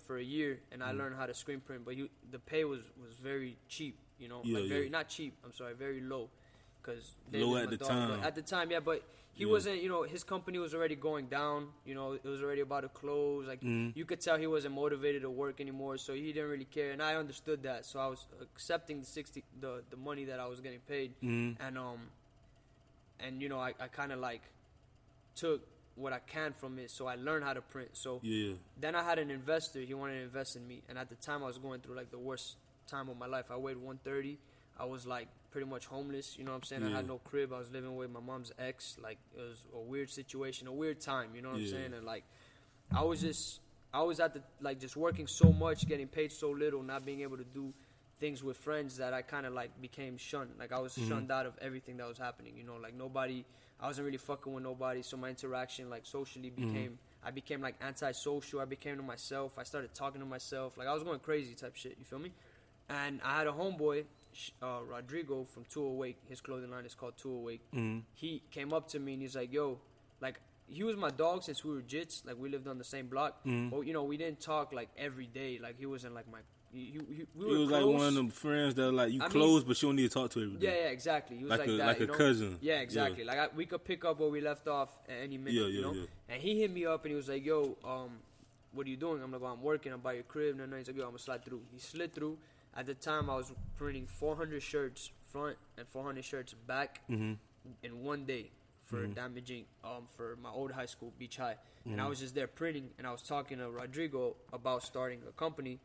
for a year, and I learned how to screen print. But the pay was very cheap, you know, Yeah, like very yeah. not cheap. I'm sorry, very low, because Low at the time. But at the time, yeah. But he Yeah. wasn't, you know, his company was already going down. You know, it was already about to close. Like you could tell he wasn't motivated to work anymore, so he didn't really care. And I understood that, so I was accepting the money that I was getting paid, and you know, I kind of like took what I can from it, so I learned how to print. So then I had an investor. He wanted to invest in me, and at the time I was going through like the worst time of my life. I weighed 130. I was like pretty much homeless. You know what I'm saying? I had no crib. I was living with my mom's ex. Like it was a weird situation, a weird time. You know what I'm saying? And like I was at the like just working so much, getting paid so little, not being able to do things with friends, that I kind of like became shunned. Like I was shunned out of everything that was happening. You know, like nobody. I wasn't really fucking with nobody, so my interaction, like, socially I became, like, antisocial. I became to myself. I started talking to myself. Like, I was going crazy type shit, you feel me? And I had a homeboy, Rodrigo, from 208. His clothing line is called 208. He came up to me, and he's like, yo, like, he was my dog since we were jits. Like, we lived on the same block. But, you know, we didn't talk, like, every day. Like, he wasn't, like, my... we were was close. like one of them friends that like you close, but you don't need to talk to every day. Yeah, exactly. He was like that, like a cousin. Yeah, exactly. Yeah. Like we could pick up where we left off at any minute. You know. Yeah. And he hit me up and he was like, "Yo, what are you doing?" I'm like, "I'm working. I'm by your crib." And then he's like, "Yo, I'm gonna slide through." He slid through. At the time, I was printing 400 shirts front and 400 shirts back in one day for damaging for my old high school, Beach High. And I was just there printing, and I was talking to Rodrigo about starting a company.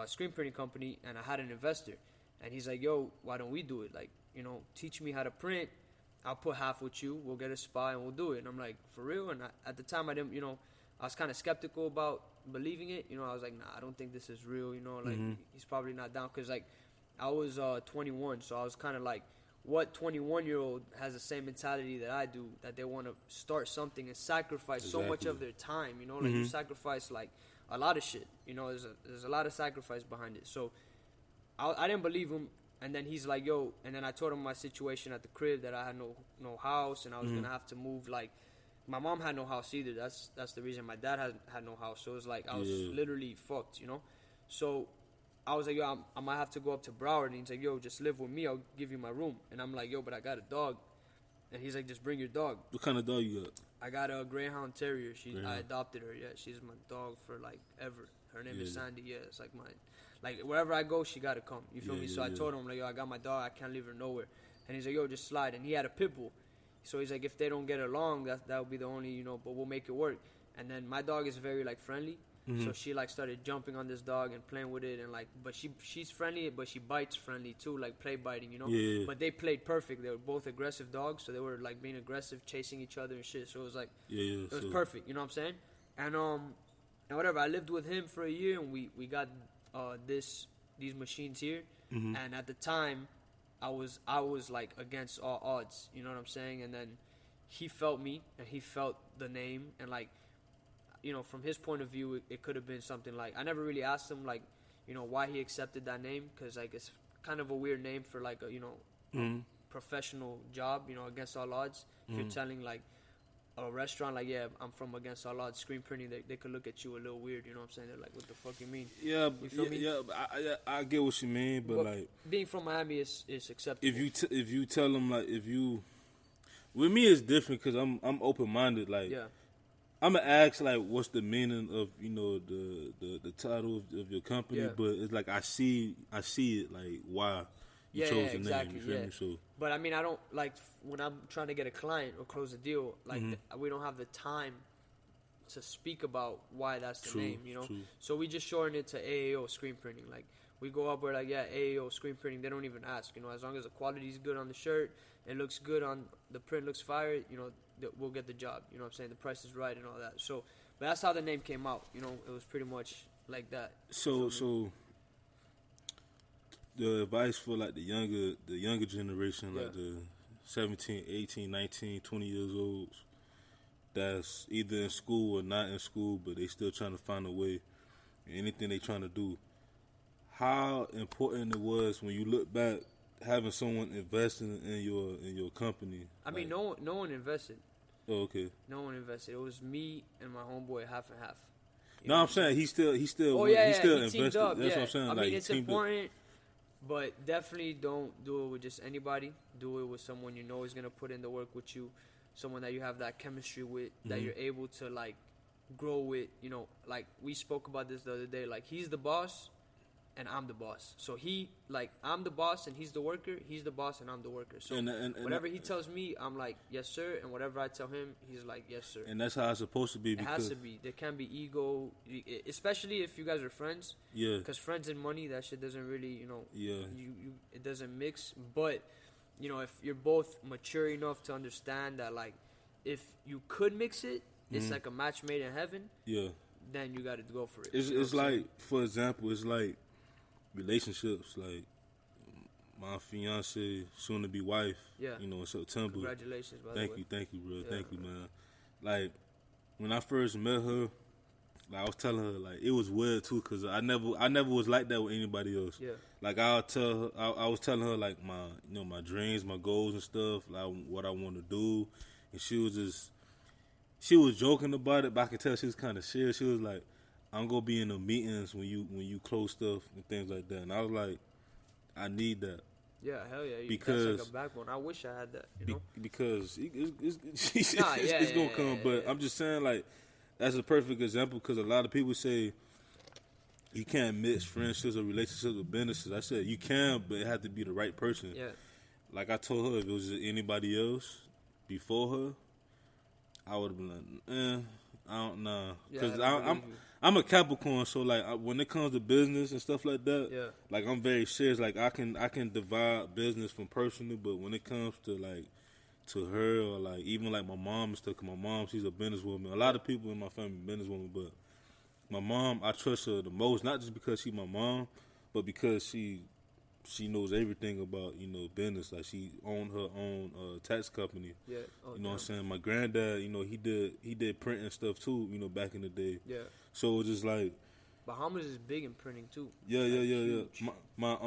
Screen printing company, and I had an investor, and he's like, yo, why don't we do it? Like, you know, teach me how to print. I'll put half with you. We'll get a spot and we'll do it. And I'm like, for real? And at the time I didn't, you know, I was kind of skeptical about believing it. You know, I was like, nah, I don't think this is real. You know, like he's probably not down, because like I was 21, so I was kind of like, what 21-year-old has the same mentality that I do, that they want to start something and sacrifice so much of their time, you know, like you sacrifice like a lot of shit, you know, there's a lot of sacrifice behind it. So I didn't believe him, and then he's like, yo, and then I told him my situation at the crib, that I had no house, and I was gonna have to move. Like my mom had no house either. That's the reason. My dad had no house, so it was like I was literally fucked, you know. So I was like, yo, I might have to go up to Broward, and he's like, yo, just live with me, I'll give you my room. And I'm like, yo, but I got a dog. And he's like, just bring your dog. What kind of dog you got? I got a Greyhound Terrier. I adopted her. Yeah, she's my dog for like ever. Her name is Sandy. Yeah, it's like mine. Like wherever I go, she gotta come. You feel me? So I told him, like, yo, I got my dog. I can't leave her nowhere. And he's like, yo, just slide. And he had a pit bull. So he's like, if they don't get along, that would be the only, you know. But we'll make it work. And then my dog is very like friendly. So she like started jumping on this dog and playing with it, and like, but she's friendly, but she bites friendly too, like play biting, you know. Yeah. But they played perfect. They were both aggressive dogs, so they were like being aggressive, chasing each other and shit. So it was like, it was perfect, you know what I'm saying? And whatever. I lived with him for a year, and we got these machines here. And at the time, I was like against all odds, you know what I'm saying? And then he felt me, and he felt the name, and like, you know, from his point of view, it could have been something like, I never really asked him, like, you know, why he accepted that name, because, like, it's kind of a weird name for, like, a, you know, professional job, you know, against all odds. If you're telling, like, a restaurant, like, yeah, I'm from Against All Odds Screen Printing, they could look at you a little weird, you know what I'm saying? They're like, what the fuck you mean? Yeah, you feel me? Yeah, I get what you mean, but like, being from Miami is acceptable. If you tell them, like, with me it's different, because I'm open-minded, like, I'm gonna ask, like, what's the meaning of, you know, the title of your company, but it's like I see it, like, why you chose the name. You feel me? So, but I mean, I don't like when I'm trying to get a client or close a deal, like we don't have the time to speak about why that's the name, you know. So we just shorten it to AAO Screen Printing. Like we go up, we're like, yeah, AAO Screen Printing. They don't even ask, you know, as long as the quality is good on the shirt, it looks good on the print, looks fire, you know. We'll get the job, you know what I'm saying? The price is right and all that. So, but that's how the name came out, you know. It was pretty much like that. So the advice for, like, the younger generation, like the 17, 18, 19, 20 years old, that's either in school or not in school, but they still trying to find a way in anything they trying to do. How important it was when you look back, having someone investing in your company. I mean, no one invested. Oh, okay. No one invested. It was me and my homeboy half and half. You know I'm saying he's still he invested. teamed up. That's what I'm saying. I like, mean, it's important, but definitely don't do it with just anybody. Do it with someone you know is gonna put in the work with you, someone that you have that chemistry with, that you're able to like grow with. You know, like we spoke about this the other day. Like he's the boss, and I'm the boss. So I'm the boss and he's the worker. He's the boss and I'm the worker. So and whatever he tells me, I'm like, yes, sir. And whatever I tell him, he's like, yes, sir. And that's how it's supposed to be. It has to be. There can't be ego, especially if you guys are friends. Yeah. Because friends and money, that shit doesn't really, Yeah. It doesn't mix. But, if you're both mature enough to understand that, like, if you could mix it, it's like a match made in heaven. Yeah. Then you got to go for it. It's like, for example, it's like relationships, like my fiance, soon to be wife, in September. Congratulations, by the way. Thank you, bro. Yeah. Thank you, man. Like when I first met her, like I was telling her, like it was weird too, cause I never was like that with anybody else. Yeah. Like I'll tell her, I was telling her like my dreams, my goals and stuff, like what I want to do, and she was joking about it, but I could tell she was kind of serious. She was like, I'm gonna be in the meetings when you close stuff and things like that. And I was like, I need that. Yeah, hell yeah. Because that's like a backbone. I wish I had that. Because it's gonna come. But I'm just saying, like, that's a perfect example because a lot of people say you can't mix friendships or relationships with businesses. I said you can, but it had to be the right person. Yeah. Like I told her, if it was anybody else before her, I would have been like, I don't know, because I'm a Capricorn, so like when it comes to business and stuff like that, like I'm very serious. Like I can divide business from personal, but when it comes to like to her or like even like my mom and stuff, 'cause my mom, she's a businesswoman. A lot of people in my family businesswoman, but my mom, I trust her the most, not just because she's my mom, but because she knows everything about business. Like she owned her own tax company. Yeah. You know what I'm saying? My granddad, he did printing stuff too. Back in the day. Yeah. So it was just like Bahamas is big in printing too. Yeah. My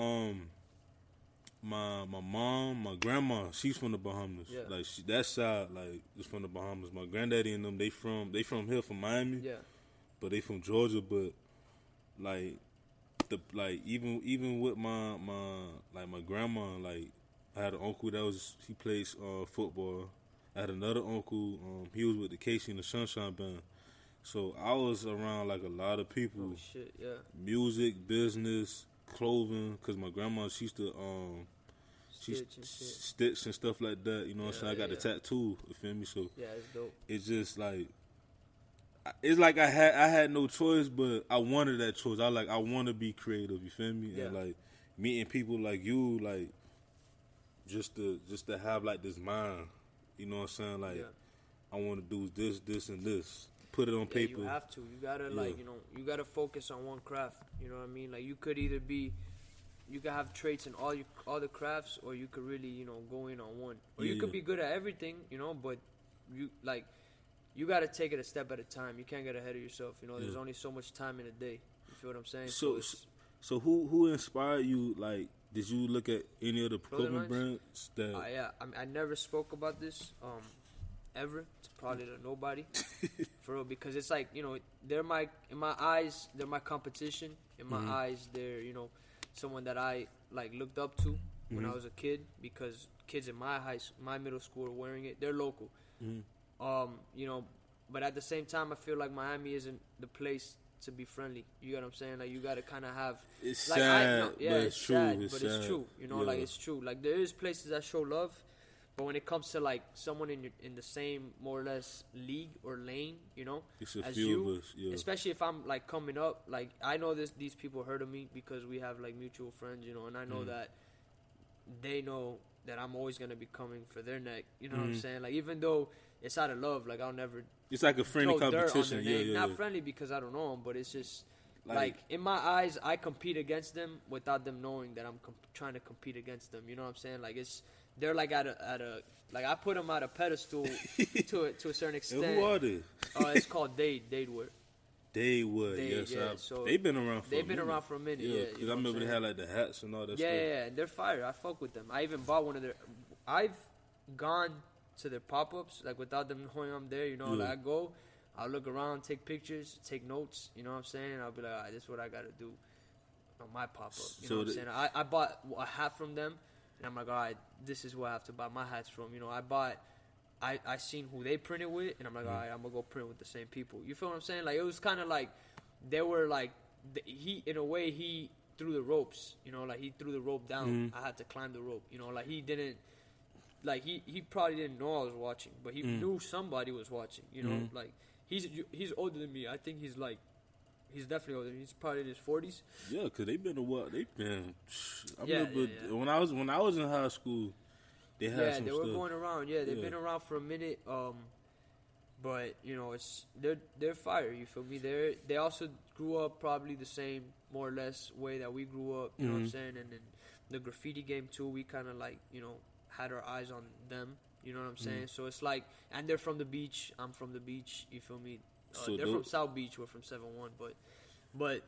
mom, my grandma, she's from the Bahamas. Yeah. Like that side, like is from the Bahamas. My granddaddy and them, they from here, from Miami. Yeah. But they from Georgia. But like. Even with my grandma, like I had an uncle he plays football. I had another uncle, he was with the Casey and the Sunshine Band. So I was around like a lot of people. Oh shit, yeah. Music, business, clothing, cause my grandma she used to stitch and stuff like that. You know what I'm saying? I got the tattoo. You feel me? So yeah, it's dope. It's just like. It's like I had no choice, but I wanted that choice. I want to be creative. You feel me? Yeah. And like meeting people like you, like just to have like this mind. You know what I'm saying? Like I want to do this, and this. Put it on paper. You have to. You gotta you gotta focus on one craft. You know what I mean? Like you could either you could have traits in all the crafts, or you could really go in on one, or you could be good at everything. But you got to take it a step at a time. You can't get ahead of yourself. There's only so much time in a day. You feel what I'm saying? So who inspired you? Like, did you look at any of the clothing brands that? Yeah, I never spoke about this ever. It's probably to nobody for real, because it's like they're in my eyes they're my competition. In my eyes they're someone that I like looked up to when I was a kid, because kids in my middle school are wearing it. They're local. But at the same time, I feel like Miami isn't the place to be friendly. You get what I'm saying? Like, you got to kind of have... It's like, sad, but it's true. But it's true. Like, it's true. Like, there is places that show love, but when it comes to, like, someone in the same, more or less, league or lane, it's a as few you, of us, especially if I'm, like, coming up, like, I know these people heard of me because we have, like, mutual friends, and I know that they know that I'm always going to be coming for their neck. You know what I'm saying? Like, even though... It's out of love. Like, I'll never... It's like a friendly competition. Not friendly because I don't know them, but it's just... Like, in my eyes, I compete against them without them knowing that I'm trying to compete against them. You know what I'm saying? Like, they're like at a... Like, I put them at a pedestal to a certain extent. And who are they? It's called Dadewood. Dadewood, yes. Yeah, so they've been around for a minute. Yeah, because I remember they had, like, the hats and all that stuff. Yeah, and they're fire. I fuck with them. I even bought one of their... I've gone... to their pop-ups, like without them knowing I'm there, like I go, I'll look around, take pictures, take notes. You know what I'm saying? I'll be like, all right, this is what I gotta do on my pop up. You know what I'm saying? I bought a hat from them, and I'm like, all right, this is where I have to buy my hats from. You know, I seen who they printed with, and I'm like, all right, I'm gonna go print with the same people. You feel what I'm saying? Like, it was kind of like they were like he in a way he threw the ropes. You know, like he threw the rope down. I had to climb the rope. You know, like he didn't. Like he probably didn't know I was watching, but he knew somebody was watching. You know, like he's older than me. I think he's definitely older. He's probably in his 40s. Yeah, cause they've been a while. They've been. When I was in high school, they had some they were stuff. going around. Yeah, they've been around for a minute. But you know, they're fire. You feel me? They also grew up probably the same, more or less, way that we grew up. You know what I'm saying? And then the graffiti game too. We kind of like, you know, had our eyes on them. You know what I'm saying? So it's like, and they're from the beach. I'm from the beach. You feel me? So they're from South Beach. We're from 7-1. But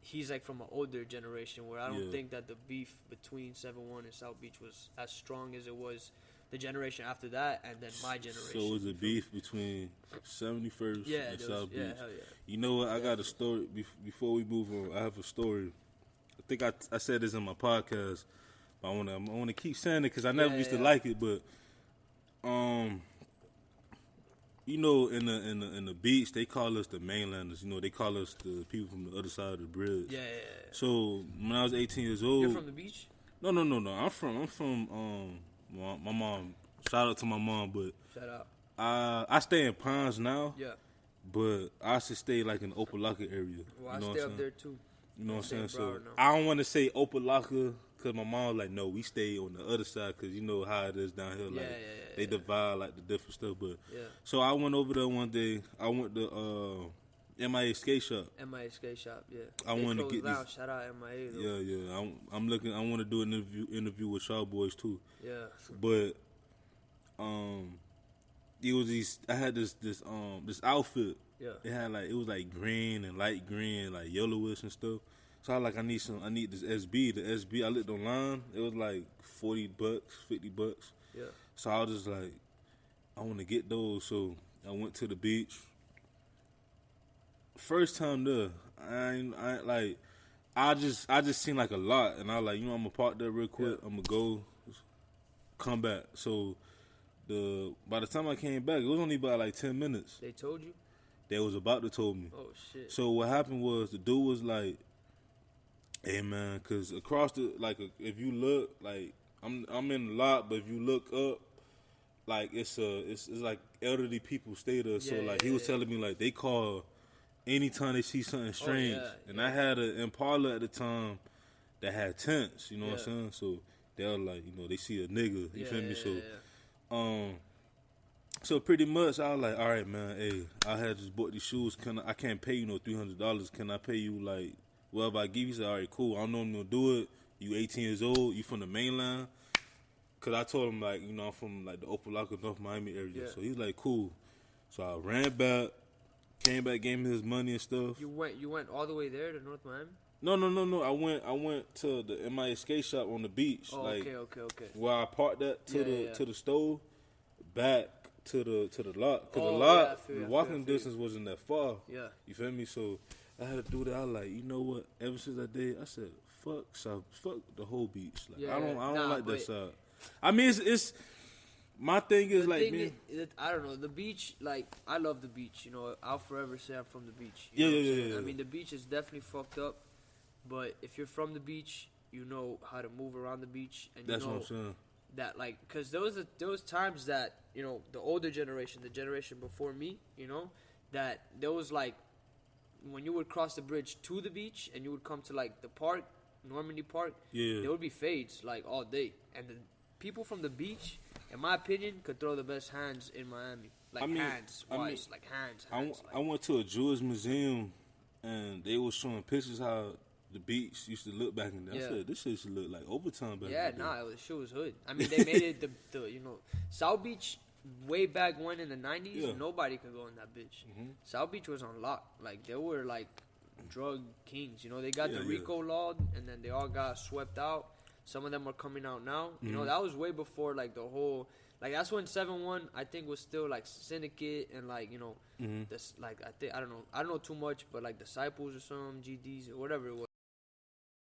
he's like from an older generation where I don't think that the beef between 7-1 and South Beach was as strong as it was the generation after that, and then my generation. So it was a beef between 71st and South Beach. Hell yeah. You know what? I got a story. Before we move on, I have a story. I think I said this in my podcast. I want to keep saying it because I never used to like it, but you know, in the beach they call us the mainlanders. You know, they call us the people from the other side of the bridge. Yeah. So when I was 18 years old, You're from the beach? No. I'm from my mom. Shout out to my mom, but shout out. I stay in Ponds now. Yeah. But I should stay like in the Opelika area. Well, you know I stay up there too. You know what I'm saying? So I don't want to say Opelika because my mom was like, no, we stay on the other side because you know how it is down here. Like they divide like the different stuff. But so I went over there one day. I went to MIA Skate Shop. MIA Skate Shop, yeah. I wanted to get this. Shout out MIA though. Yeah. I'm looking. I want to do an interview with y'all boys too. Yeah. But it was these. I had this outfit. Yeah. It was like green and light green, like yellowish and stuff. So I was like, I need this SB. The SB I looked online. It was like $40, $50. Yeah. So I was just like, I want to get those. So I went to the beach. First time there, I just seen like a lot, and I was like, you know, I'm gonna park there real quick. I'm gonna go, come back. So by the time I came back, it was only about like 10 minutes. They told you? They was about to told me. Oh shit. So what happened was the dude was like, hey man, cause across if you look, like I'm in the lot, but if you look up, like it's like elderly people stay there. So he was telling me like they call anytime they see something strange. And I had an Impala at the time that had tents, you know what I'm saying? So they were like, you know, they see a nigga, you feel me? So pretty much I was like, all right, man, hey, I had just bought these shoes. I can't pay you no $300. Can I pay you like whatever I give you? He said, all right, cool. I don't know I'm gonna do it. You 18 years old. You from the mainland? Cause I told him like, you know, I'm from like the Opelika, North Miami area. Yeah. So he's like, cool. So I ran back, came back, gave him his money and stuff. You went all the way there to North Miami? No. I went to the MIA Skate Shop on the beach. Oh, like, okay. Where I parked that to the stove, back to the lot. Cause the lot, the walking distance wasn't that far. Yeah. You feel me? So I had to do that. I was like, you know what? Ever since that day, I said, fuck the whole beach. Like, I don't like that side. I mean, it's my thing is like, man, I don't know, the beach. Like, I love the beach. You know, I'll forever say I'm from the beach. Yeah. I mean, the beach is definitely fucked up, but if you're from the beach, you know how to move around the beach, and that's you know what I'm saying. That like, because there was times that, you know, the older generation, the generation before me, you know, that there was like when you would cross the bridge to the beach and you would come to like the park, Normandy Park, there would be fades like all day, and the people from the beach, in my opinion, could throw the best hands in Miami. Like, hands. I went to a Jewish museum, and they were showing pictures how the beach used to look back in there. I said, this shit used to look like overtime back in there. The shit was hood. I mean, they made it the you know, South Beach way back when in the 90s, nobody could go in that bitch. Mm-hmm. South Beach was on lock. Like, they were like drug kings. You know, they got the RICO law, and then they all got swept out. Some of them are coming out now. You know, that was way before like the whole Like that's when 7-1 I think was still like Syndicate and like this like I don't know too much, but like Disciples or some GDs or whatever it was.